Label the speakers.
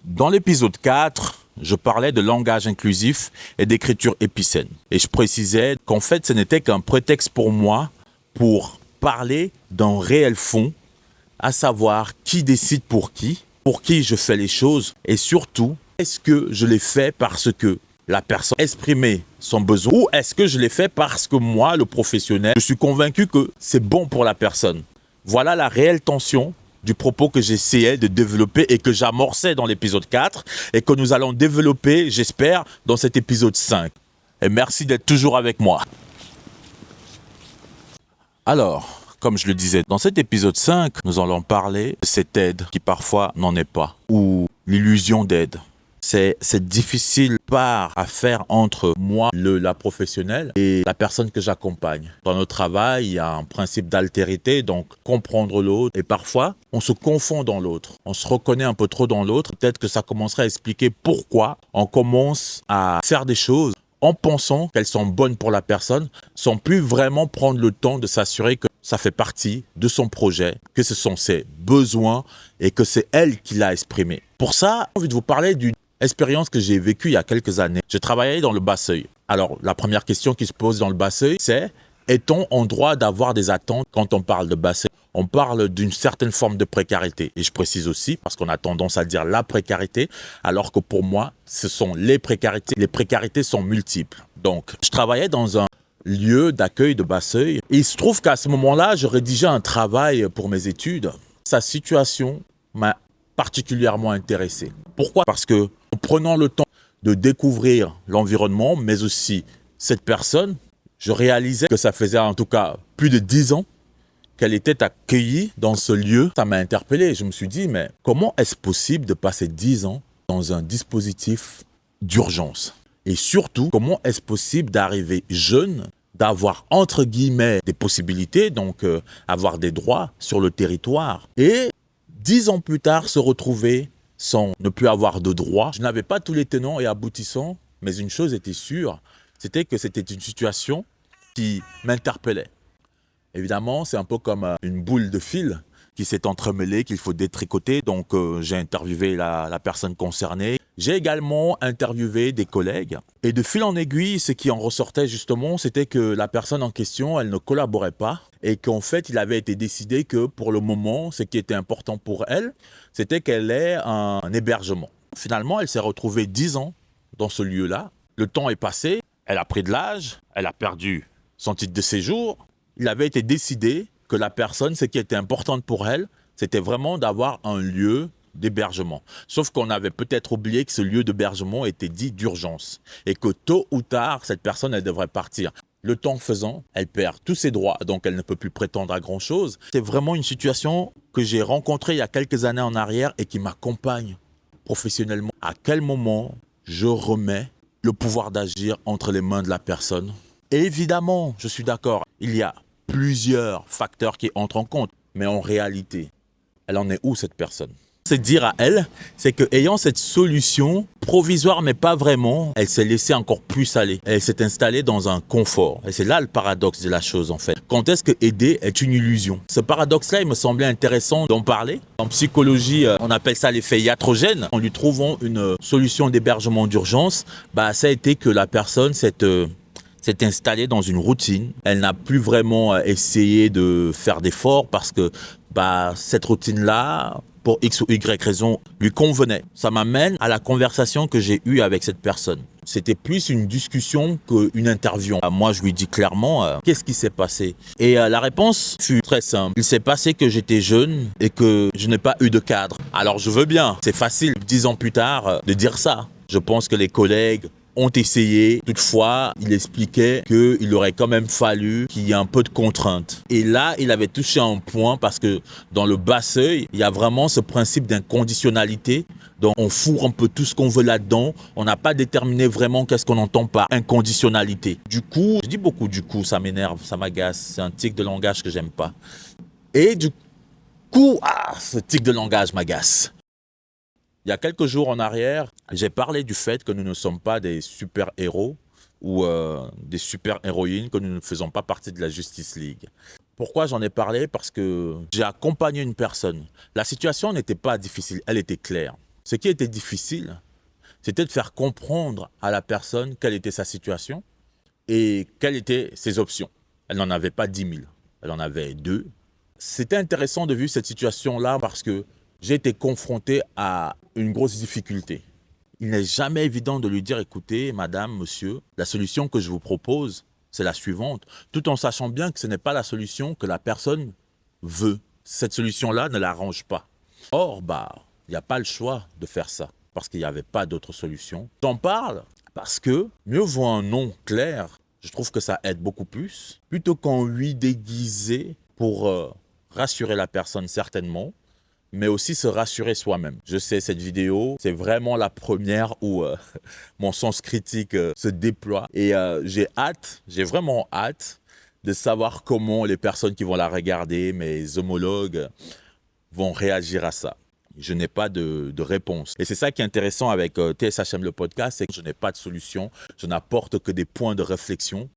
Speaker 1: Dans l'épisode 4, je parlais de langage inclusif et d'écriture épicène. Et je précisais qu'en fait, ce n'était qu'un prétexte pour moi pour parler d'un réel fond, à savoir qui décide pour qui je fais les choses et surtout, est-ce que je les fais parce que la personne exprimait son besoin ou est-ce que je les fais parce que moi, le professionnel, je suis convaincu que c'est bon pour la personne. Voilà la réelle tension du propos que j'essayais de développer et que j'amorçais dans l'épisode 4 et que nous allons développer, j'espère, dans cet épisode 5. Et merci d'être toujours avec moi. Alors, comme je le disais, dans cet épisode 5, nous allons parler de cette aide qui parfois n'en est pas, ou l'illusion d'aide. C'est difficile à faire entre moi, la professionnelle, et la personne que j'accompagne. Dans notre travail, il y a un principe d'altérité, donc comprendre l'autre. Et parfois, on se confond dans l'autre. On se reconnaît un peu trop dans l'autre. Peut-être que ça commencerait à expliquer pourquoi on commence à faire des choses en pensant qu'elles sont bonnes pour la personne, sans plus vraiment prendre le temps de s'assurer que ça fait partie de son projet, que ce sont ses besoins et que c'est elle qui l'a exprimé. Pour ça, j'ai envie de vous parler d'une expérience que j'ai vécue il y a quelques années. Je travaillais dans le bas-seuil. Alors, la première question qui se pose dans le bas-seuil, c'est est-on en droit d'avoir des attentes quand on parle de bas-seuil? On parle d'une certaine forme de précarité. Et je précise aussi, parce qu'on a tendance à dire la précarité, alors que pour moi, ce sont les précarités. Les précarités sont multiples. Donc, je travaillais dans un lieu d'accueil de bas-seuil. Et il se trouve qu'à ce moment-là, je rédigeais un travail pour mes études. Sa situation m'a particulièrement intéressé. Pourquoi? Parce que en prenant le temps de découvrir l'environnement, mais aussi cette personne, je réalisais que ça faisait en tout cas plus de 10 ans qu'elle était accueillie dans ce lieu. Ça m'a interpellé. Je me suis dit, mais comment est-ce possible de passer 10 ans dans un dispositif d'urgence? Et surtout, comment est-ce possible d'arriver jeune, d'avoir entre guillemets des possibilités, donc avoir des droits sur le territoire, et 10 ans plus tard se retrouver sans ne plus avoir de droits? Je n'avais pas tous les tenants et aboutissants, mais une chose était sûre, c'était que c'était une situation qui m'interpellait. Évidemment, c'est un peu comme une boule de fil qui s'est entremêlée, qu'il faut détricoter. Donc, j'ai interviewé la personne concernée. J'ai également interviewé des collègues. Et de fil en aiguille, ce qui en ressortait justement, c'était que la personne en question, elle ne collaborait pas. Et qu'en fait, il avait été décidé que pour le moment, ce qui était important pour elle, c'était qu'elle ait un hébergement. Finalement, elle s'est retrouvée 10 ans dans ce lieu-là. Le temps est passé, elle a pris de l'âge, elle a perdu son titre de séjour. Il avait été décidé que la personne, ce qui était important pour elle, c'était vraiment d'avoir un lieu d'hébergement. Sauf qu'on avait peut-être oublié que ce lieu d'hébergement était dit d'urgence et que tôt ou tard, cette personne, elle devrait partir. Le temps faisant, elle perd tous ses droits, donc elle ne peut plus prétendre à grand-chose. C'est vraiment une situation que j'ai rencontrée il y a quelques années en arrière et qui m'accompagne professionnellement. À quel moment je remets le pouvoir d'agir entre les mains de la personne? Et évidemment, je suis d'accord, il y a plusieurs facteurs qui entrent en compte. Mais en réalité, elle en est où cette personne? C'est dire à elle, c'est qu'ayant cette solution provisoire, mais pas vraiment, elle s'est laissée encore plus aller. Elle s'est installée dans un confort. Et c'est là le paradoxe de la chose en fait. Quand est-ce que aider est une illusion? Ce paradoxe-là, il me semblait intéressant d'en parler. En psychologie, on appelle ça l'effet iatrogène. En lui trouvant une solution d'hébergement d'urgence, ça a été que la personne s'est installée dans une routine. Elle n'a plus vraiment essayé de faire d'efforts parce que cette routine-là, pour X ou Y raison, lui convenait. Ça m'amène à la conversation que j'ai eue avec cette personne. C'était plus une discussion qu'une interview. Moi, je lui dis clairement, qu'est-ce qui s'est passé? Et la réponse fut très simple. Il s'est passé que j'étais jeune et que je n'ai pas eu de cadre. Alors, je veux bien. C'est facile, 10 ans plus tard, de dire ça. Je pense que les collègues ont essayé. Toutefois, il expliquait qu'il aurait quand même fallu qu'il y ait un peu de contrainte. Et là, il avait touché un point parce que dans le bas-seuil, il y a vraiment ce principe d'inconditionnalité. Donc, on fourre un peu tout ce qu'on veut là-dedans. On n'a pas déterminé vraiment qu'est-ce qu'on entend par inconditionnalité. Du coup, je dis beaucoup du coup, ça m'énerve, ça m'agace. C'est un tic de langage que j'aime pas. Et du coup, ce tic de langage m'agace. Il y a quelques jours en arrière, j'ai parlé du fait que nous ne sommes pas des super-héros ou des super-héroïnes, que nous ne faisons pas partie de la Justice League. Pourquoi j'en ai parlé? Parce que j'ai accompagné une personne. La situation n'était pas difficile, elle était claire. Ce qui était difficile, c'était de faire comprendre à la personne quelle était sa situation et quelles étaient ses options. Elle n'en avait pas 10 000, elle en avait 2. C'était intéressant de vivre cette situation-là parce que j'ai été confronté à une grosse difficulté. Il n'est jamais évident de lui dire, écoutez, madame, monsieur, la solution que je vous propose, c'est la suivante, tout en sachant bien que ce n'est pas la solution que la personne veut. Cette solution-là ne l'arrange pas. Or, il n'y a pas le choix de faire ça, parce qu'il n'y avait pas d'autre solution. J'en parle parce que mieux vaut un non clair, je trouve que ça aide beaucoup plus, plutôt qu'un oui déguisé pour rassurer la personne certainement, mais aussi se rassurer soi-même. Je sais, cette vidéo, c'est vraiment la première où mon sens critique se déploie. Et j'ai vraiment hâte de savoir comment les personnes qui vont la regarder, mes homologues, vont réagir à ça. Je n'ai pas de réponse. Et c'est ça qui est intéressant avec TSHM le podcast, c'est que je n'ai pas de solution, je n'apporte que des points de réflexion